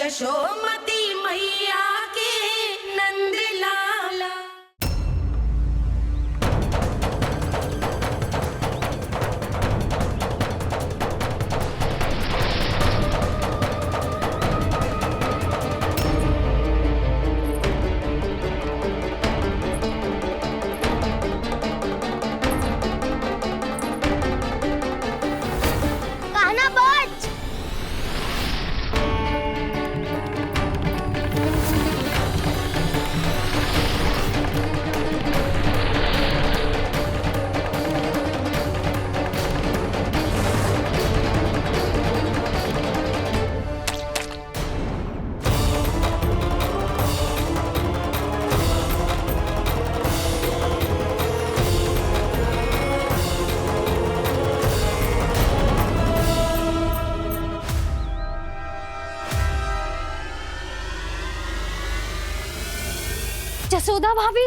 यशोमती मैया के नंद लाला। जसोदा भाभी,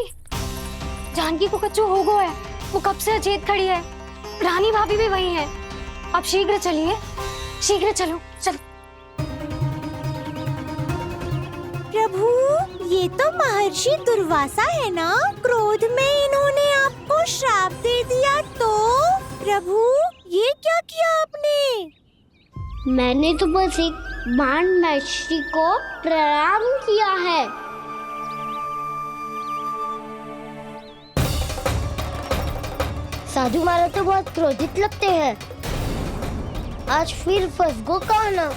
जानकी को कच्चू हो गया है। वो कब से अचेत खड़ी है। रानी भाभी भी वही है। अब शीघ्र चलिए, शीघ्र चलो चलो। प्रभु, ये तो महर्षि दुर्वासा है ना? क्रोध में इन्होंने आपको श्राप दे दिया तो? प्रभु, ये क्या किया आपने? मैंने तो बस एक बाण महर्षि को प्रणाम किया है। साधु महाराज तो बहुत क्रोधित लगते हैं। आज फिर फंस गो कहना।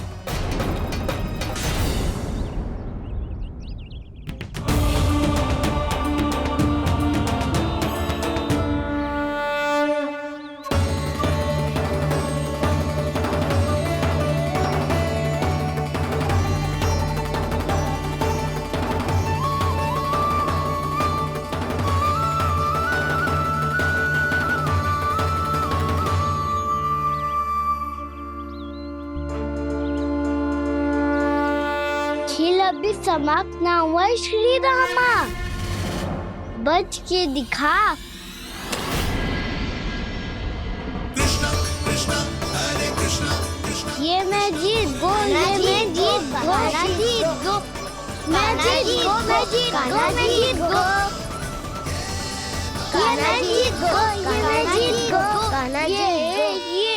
खेल अभी समाप्त ना हुआ श्री रामा, बच के दिखा। कृष्णा कृष्णा हरे कृष्णा कृष्णा। ये मैं जीत गो, ये मैं जीत गो, मैं जीत गो, मैं जीत गो, मैं जीत गो, मैं जीत गो, ये मैं जीत गो, ये मैं जीत गो, ये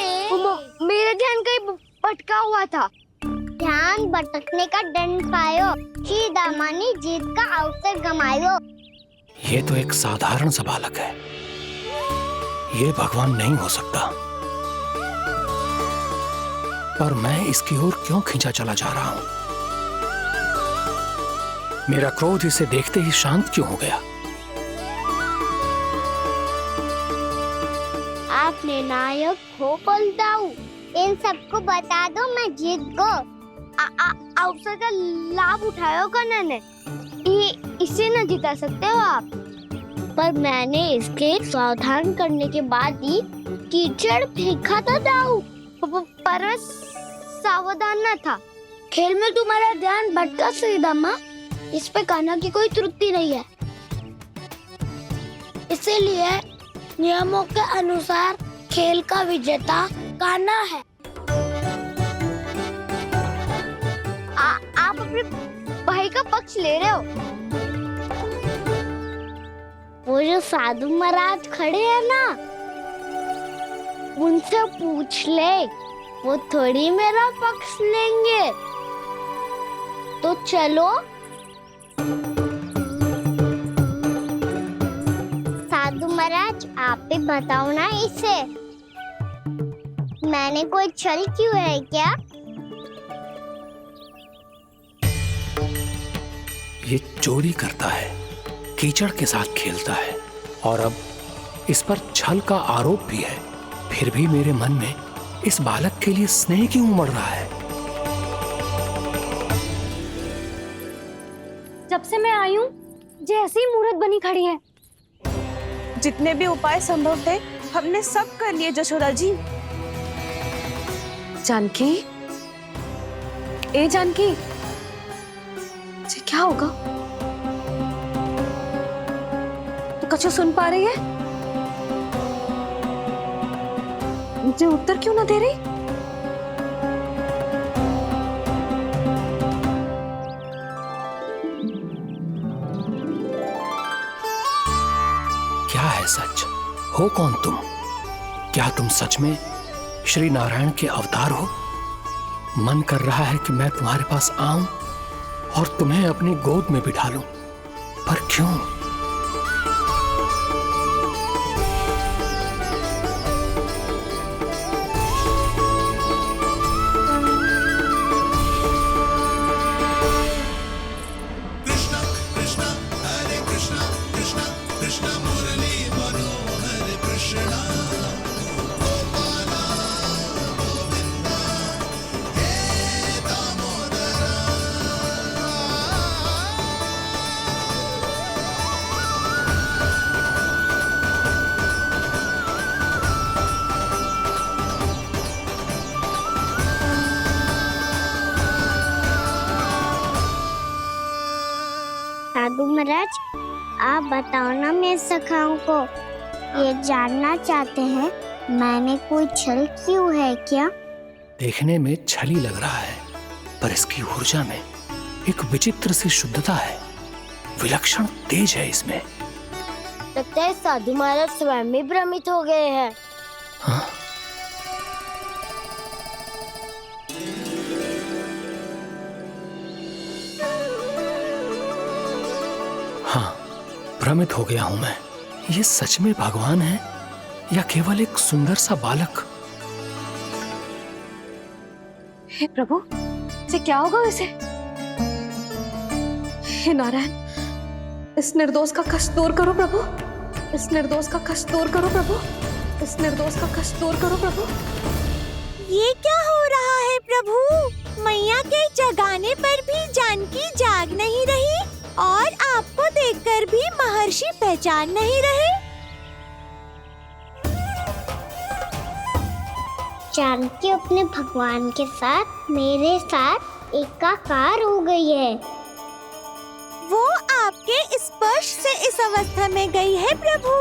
मेरा ध्यान कहीं भटका हुआ था। ध्यान भटकने का दंड पायो, श्री दामा ने जीत का अवसर गमायो। ये तो एक साधारण सा बालक है, ये भगवान नहीं हो सकता। पर मैं इसकी ओर क्यों खींचा चला जा रहा हूं? मेरा क्रोध इसे देखते ही शांत क्यों हो गया? आपने नायक हो पलटाऊ, इन सबको बता दो मैं जीत गो। अवसर का लाभ उठायो कन्या ने, इसे न जिता सकते हो आप। पर मैंने इसके सावधान करने के बाद ही कीचड़ फेंका था दाऊ, पर मैं सावधान न था। खेल में तुम्हारा ध्यान भटका श्रीदामा, इस पे कान्हा की कोई त्रुटि नहीं है। इसीलिए नियमों के अनुसार खेल का विजेता कान्हा है। आप अपने भाई का पक्ष ले रहे हो। वो जो साधु महाराज खड़े हैं ना, उनसे पूछ ले, वो थोड़ी मेरा पक्ष लेंगे। तो चलो। साधु महाराज, आप भी बताओ ना इसे, मैंने कोई छल क्यों है क्या? ये चोरी करता है, कीचड़ के साथ खेलता है, और अब इस पर छल का आरोप भी है। फिर भी मेरे मन में इस बालक के लिए स्नेह क्यों उमड़ रहा है? जब से मैं आई हूँ, जैसी मूर्त बनी खड़ी है। जितने भी उपाय संभव थे हमने सब कर लिए जशोदा जी। जानकी, ए जानकी, ये क्या होगा? तो कछु सुन पा रही है? मुझे उत्तर क्यों ना दे रही? सच? हो कौन तुम? क्या तुम सच में श्री नारायण के अवतार हो? मन कर रहा है कि मैं तुम्हारे पास आऊं और तुम्हें अपनी गोद में बिठा लूं, पर क्यों? कृष्ण कृष्ण हरे कृष्ण कृष्ण कृष्ण मुरली मनोहर कृष्ण गोपाला गोविंदा हे दामोदरा। साधु महाराज, आप बताओ ना मेरे सखाओं को, ये जानना चाहते हैं मैंने कोई छल क्यों है क्या? देखने में छली लग रहा है, पर इसकी ऊर्जा में एक विचित्र सी शुद्धता है, विलक्षण तेज है इसमें। लगता है साधु महाराज स्वयं ही भ्रमित हो गए हैं। हाँ? हाँ, भ्रमित हो गया हूं मैं। ये सच में भगवान है या केवल एक सुंदर सा बालक? हे प्रभु, इसे क्या होगा वैसे? हे नारायण, इस निर्दोष का कष्ट दूर करो प्रभु, इस निर्दोष का कष्ट दूर करो प्रभु, इस निर्दोष का कष्ट दूर करो प्रभु। ये क्या हो रहा है प्रभु? मैया के जगाने पर भी जानकी जाग नहीं रही और आपको देखकर भी महर्षि पहचान नहीं रहे। जानकी अपने भगवान के साथ मेरे साथ एकाकार हो गई है। वो आपके स्पर्श से इस अवस्था में गई है प्रभु।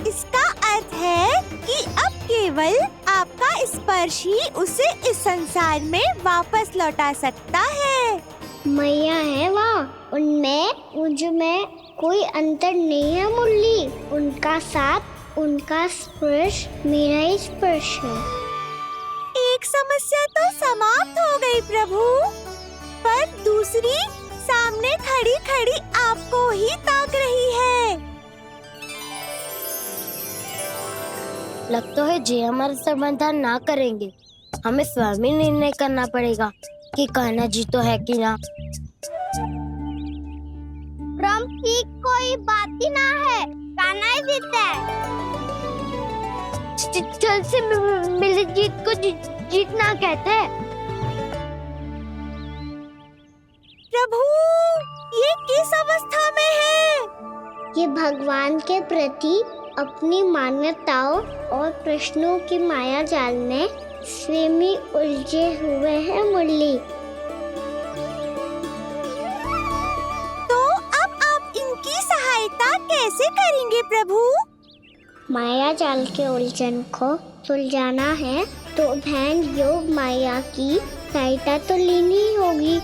इसका अर्थ है कि अब केवल आपका स्पर्श ही उसे इस संसार में वापस लौटा सकता है। मैया है वहाँ, उनमें मुझ में कोई अंतर नहीं है मुरली। उनका साथ, उनका स्पर्श मेरा ही स्पर्श है। एक समस्या तो समाप्त हो गई प्रभु, पर दूसरी सामने खड़ी खड़ी आपको ही ताक रही है। लगता है जी हमारा समाधान ना करेंगे, हमें स्वयं ही निर्णय करना पड़ेगा कि कान्हा जी तो है कि ना। भ्रम की कोई बात ही ना है, कान्हा ही जीता है। छल से मिली जीत को जीतना कहते हैं। प्रभु, ये किस अवस्था में है? ये भगवान के प्रति अपनी मान्यताओं और प्रश्नों की माया जाल में स्वयं ही उलझे हुए हैं मुरली। तो अब आप इनकी सहायता कैसे करेंगे प्रभु? माया जाल के उलझन को सुलझाना है तो बहन योग माया की सहायता तो लेनी ही होगी।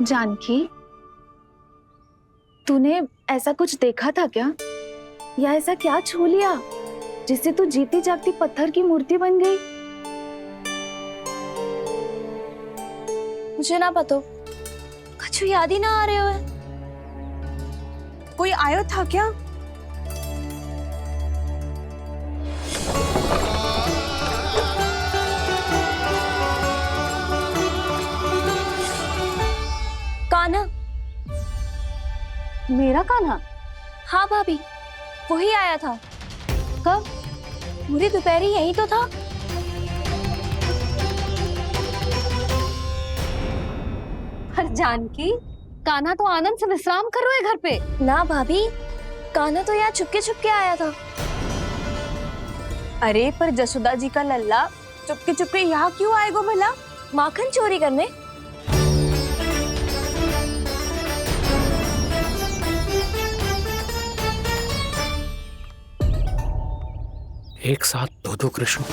जानकी, तूने ऐसा कुछ देखा था क्या, या ऐसा क्या छू लिया जिससे तू जीती जागती पत्थर की मूर्ति बन गई? मुझे ना पता, कुछ याद ही ना आ रहे हो। कोई आयो था क्या? कान्हा, मेरा कान्हा? हाँ भाभी, वही आया था। कब? पूरी दोपहर यही तो था। पर जानकी, कान्हा तो आनंद से विश्राम कर रहे घर पे। ना भाभी, कान्हा तो यहाँ छुपके छुपके आया था। अरे पर जसोदा जी का लल्ला चुपके चुपके यहाँ क्यों आएगा भला? माखन चोरी करने? एक साथ दो कृष्ण,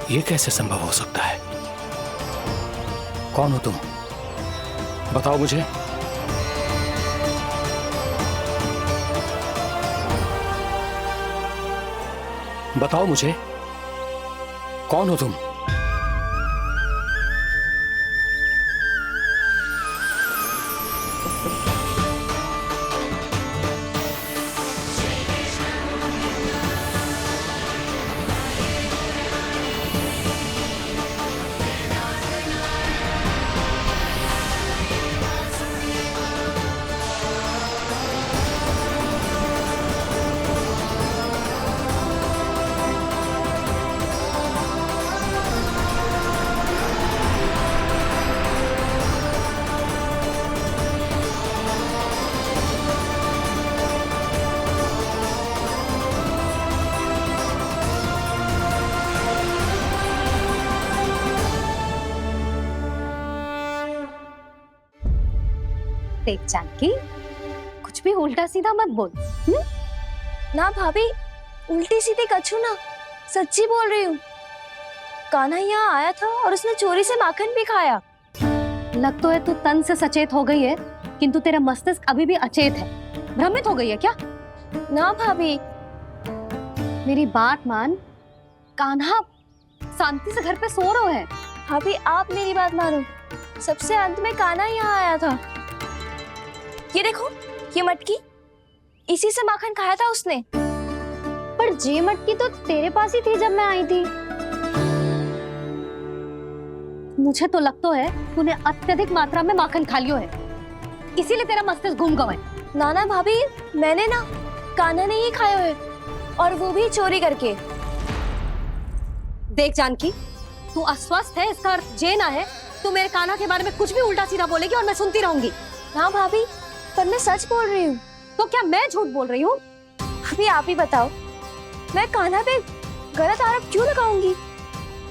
ये कैसे संभव हो सकता है? कौन हो तुम? बताओ मुझे। बताओ मुझे, कौन हो तुम? देख जानकी, कुछ भी उल्टा सीधा मत बोल। ना भाभी, उल्टी सीधी कछु ना, सच्ची बोल रही हूँ। कान्हा यहाँ आया था और उसने चोरी से माखन भी खाया। लग तो है तू तन से सचेत हो गई है, किंतु तेरा मस्तिष्क अभी भी अचेत है। भ्रमित हो गई है क्या? ना भाभी। मेरी बात मान, कान्हा शांति से घर पे सो रहा है। भाभी आप मेरी बात मानो, सबसे अंत में कान्हा यहाँ आया था। ये देखो, ये मटकी, इसी से माखन खाया था उसने। पर जे मटकी तो तेरे पास ही थी जब मैं आई थी। मुझे तो लगता है तूने अत्यधिक मात्रा में माखन खा लियो है, इसीलिए तेरा मस्तिष्क घूम गया है। नाना भाभी, मैंने ना, कान्हा ने ही खाया है, और वो भी चोरी करके। देख जानकी, तू अस्वस्थ है, इसका अर्थ ये ना है तू मेरे कान्हा के बारे में कुछ भी उल्टा सीधा बोलेगी और मैं सुनती रहूंगी। ना भाभी, पर मैं सच बोल रही हूँ। तो क्या मैं झूठ बोल रही हूँ? अभी आप ही बताओ, मैं कान्हा पे गलत आरोप क्यों लगाऊंगी?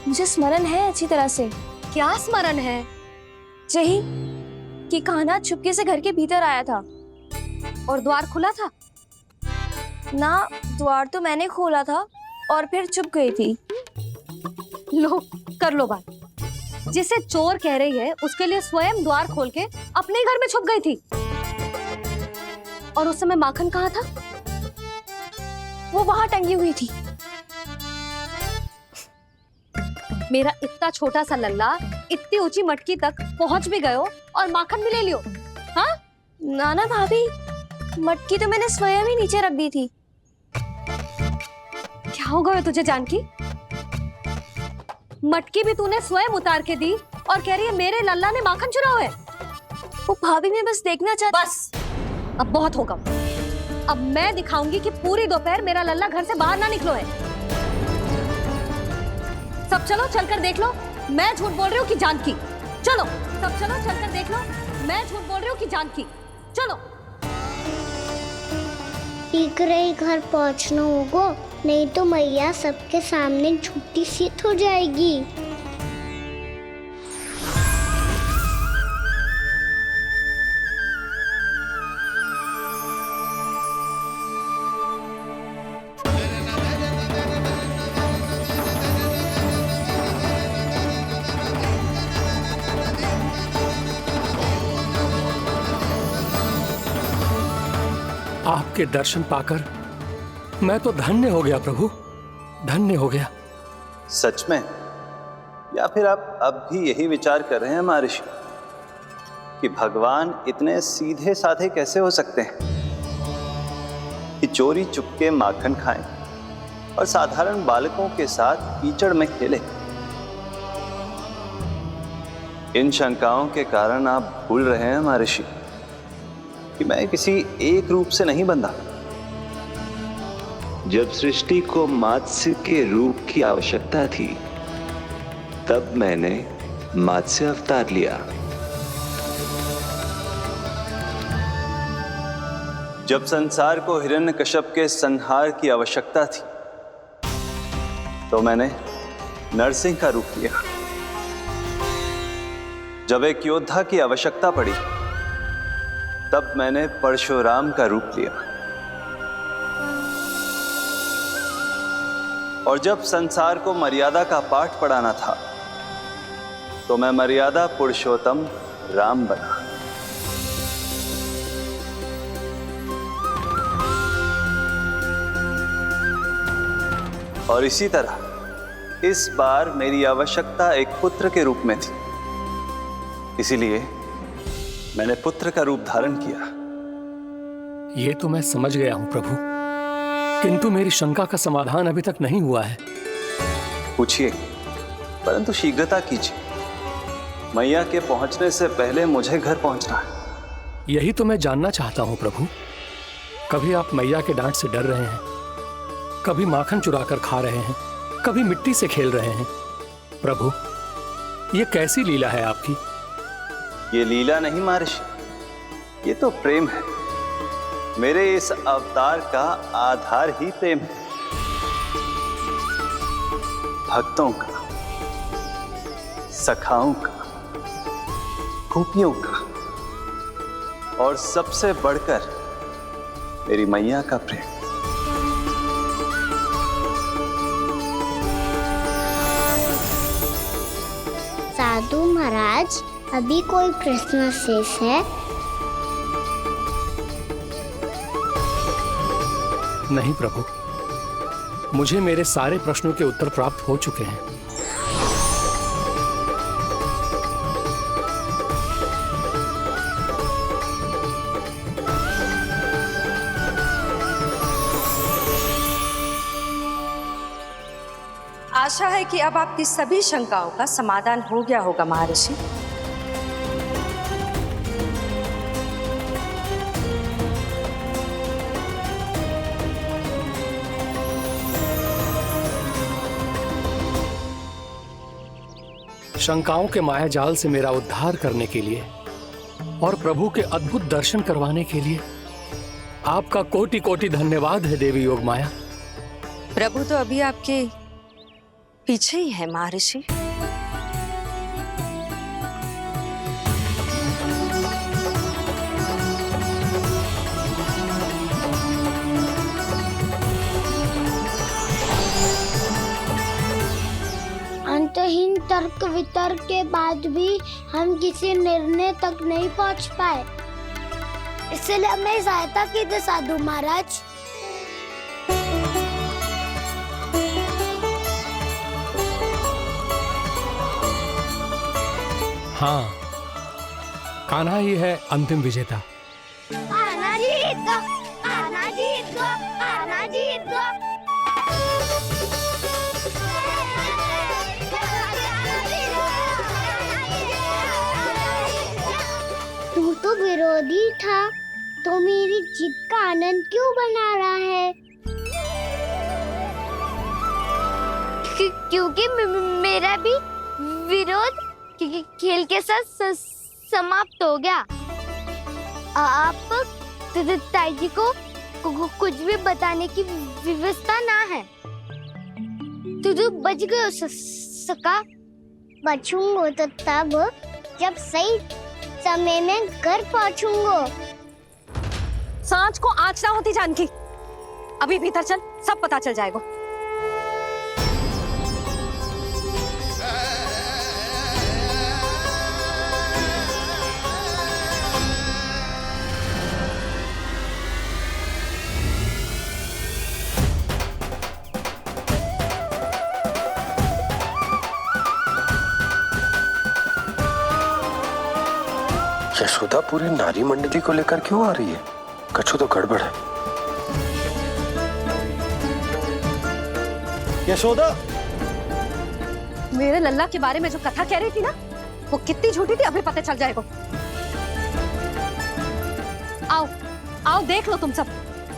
मुझे स्मरण है अच्छी तरह से। क्या स्मरण है? यही कि कान्हा चुपके से घर के भीतर आया था। और द्वार खुला था? ना, द्वार तो मैंने खोला था और फिर चुप गई थी। लो, कर लो बात। जिसे चोर कह रही है उसके लिए स्वयं द्वार खोल के अपने घर में छुप गई थी। और उस समय माखन कहाँ था? वो वहां टंगी हुई थी। मेरा इतना छोटा सा लल्ला इतनी ऊंची मटकी तक पहुंच भी गयो और माखन भी ले लियो। हाँ? नाना भाभी, मटकी तो मैंने स्वयं ही नीचे रख दी थी। क्या हो गया तुझे जानकी? मटकी भी तूने स्वयं उतार के दी और कह रही है मेरे लल्ला ने माखन चुराया है। वो भाभी मैं बस देखना चाहती। बस, अब बहुत होगा। अब मैं दिखाऊंगी कि पूरी दोपहर मेरा लल्ला घर से बाहर ना निकलो है। सब चलो, चलकर देख लो मैं झूठ बोल रही हूँ कि जानकी। चलो सब चलो, चलकर देख लो मैं झूठ बोल रही हूँ कि जानकी। चलो। शीघ्र ही घर पहुंचना होगा, नहीं तो मैया सबके सामने झूठी सिद्ध हो जाएगी। आपके दर्शन पाकर मैं तो धन्य हो गया प्रभु, धन्य हो गया। सच में? या फिर आप अब भी यही विचार कर रहे हैं महर्षि कि भगवान इतने सीधे साधे कैसे हो सकते हैं कि चोरी चुपके माखन खाएं और साधारण बालकों के साथ कीचड़ में खेले? इन शंकाओं के कारण आप भूल रहे हैं महर्षि कि मैं किसी एक रूप से नहीं बंधा। जब सृष्टि को मात्स्य के रूप की आवश्यकता थी, तब मैंने मात्स्य अवतार लिया। जब संसार को हिरण्यकश्यप के संहार की आवश्यकता थी, तो मैंने नरसिंह का रूप लिया। जब एक योद्धा की आवश्यकता पड़ी, तब मैंने परशुराम का रूप लिया। और जब संसार को मर्यादा का पाठ पढ़ाना था, तो मैं मर्यादा पुरुषोत्तम राम बना। और इसी तरह इस बार मेरी आवश्यकता एक पुत्र के रूप में थी, इसीलिए मैंने पुत्र का रूप धारण किया। ये तो मैं समझ गया हूं प्रभु, किंतु मेरी शंका का समाधान अभी तक नहीं हुआ है। पूछिए, परंतु शीघ्रता कीजिए। मैया के पहुंचने से पहले मुझे घर पहुंचना है। यही तो मैं जानना चाहता हूं प्रभु। कभी आप मैया के डांट से डर रहे हैं, कभी माखन चुराकर खा रहे हैं, कभी मिट्टी से खेल रहे हैं। प्रभु, ये कैसी लीला है आपकी? ये लीला नहीं महर्षि, ये तो प्रेम है। मेरे इस अवतार का आधार ही प्रेम है। भक्तों का, सखाओं का, गोपियों का, और सबसे बढ़कर मेरी मैया का प्रेम। साधु महाराज, अभी कोई प्रश्न शेष है? नहीं प्रभु, मुझे मेरे सारे प्रश्नों के उत्तर प्राप्त हो चुके हैं। आशा है कि अब आपकी सभी शंकाओं का समाधान हो गया होगा महर्षि। शंकाओं के मायाजाल से मेरा उद्धार करने के लिए और प्रभु के अद्भुत दर्शन करवाने के लिए आपका कोटि कोटि धन्यवाद है देवी योगमाया। प्रभु तो अभी आपके पीछे ही है महर्षि। अंतहीन तर्क वितर्क के बाद भी हम किसी निर्णय तक नहीं पहुंच पाए, इसलिए हमें सहायता कीजिए साधु महाराज। हाँ, कान्हा ही है अंतिम विजेता। आना जीत गो, आना जीत गो, आना जीत गो। तू तो विरोधी था, तो मेरी जीत का आनंद क्यों बना रहा है? क्योंकि मेरा भी विरोध खेल के साथ समाप्त हो गया। आप ताई जी को कुछ भी बताने की व्यवस्था ना है। तू बच गयो सका। बचूंगो तो तब जब सही समय में घर पहुंचूंगो। सांच को आंच ना होती जानकी, अभी भीतर चल, सब पता चल जाएगा। यशोदा पूरी नारी मंडली को लेकर क्यों आ रही है? कुछ तो गड़बड़ है। यशोदा, मेरे लल्ला के बारे में जो कथा कह रही थी ना, वो कितनी झूठी थी अभी पता चल जाएगा। आओ आओ देख लो तुम सब,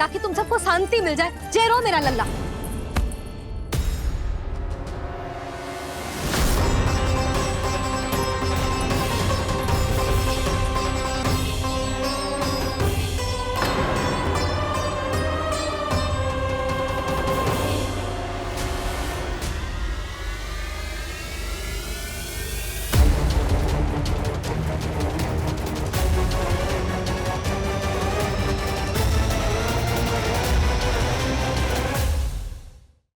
ताकि तुम सबको शांति मिल जाए। जय रो मेरा लल्ला।